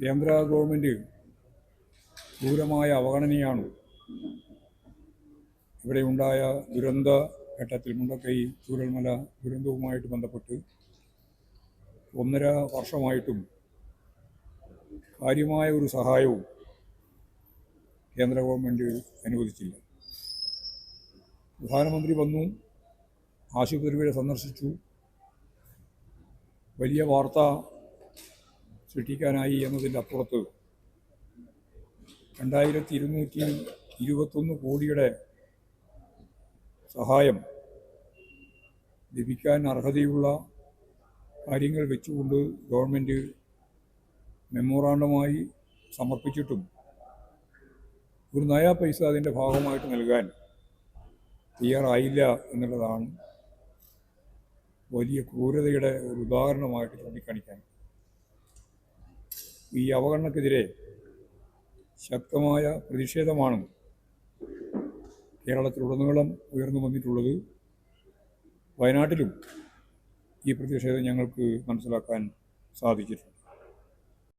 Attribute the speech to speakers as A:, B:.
A: കേന്ദ്ര ഗവൺമെൻറ് ക്രൂരമായ അവഗണനയാണ് ഇവിടെ ഉണ്ടായ ദുരന്ത ഘട്ടത്തിൽ മുണ്ടക്കൈ ചൂരൽമല ദുരന്തവുമായിട്ട് ബന്ധപ്പെട്ട് 1.5 വർഷമായിട്ടും കാര്യമായ ഒരു സഹായവും കേന്ദ്ര ഗവൺമെൻറ് അനുവദിച്ചില്ല. പ്രധാനമന്ത്രി വന്നു, ആശുപത്രികളെ സന്ദർശിച്ചു, വലിയ വാർത്ത സൃഷ്ടിക്കാനായി എന്നതിൻ്റെ അപ്പുറത്ത് 2221 കോടിയുടെ സഹായം ലഭിക്കാൻ അർഹതയുള്ള കാര്യങ്ങൾ വെച്ചുകൊണ്ട് ഗവൺമെൻറ് മെമ്മോറാണ്ടമായി സമർപ്പിച്ചിട്ടും ഒരു നയാ പൈസ അതിൻ്റെ ഭാഗമായിട്ട് നൽകാൻ തയ്യാറായില്ല എന്നുള്ളതാണ് വലിയ ക്രൂരതയുടെ ഒരു ഉദാഹരണമായിട്ട് ചൂണ്ടിക്കാണിക്കാൻ. ഈ അവഗണനക്കെതിരെ ശക്തമായ പ്രതിഷേധമാണ് കേരളത്തിലുടനീളം ഉയർന്നു വന്നിട്ടുള്ളത്. വയനാട്ടിലും ഈ പ്രതിഷേധം ഞങ്ങൾക്ക് മനസ്സിലാക്കാൻ സാധിച്ചിട്ടുണ്ട്.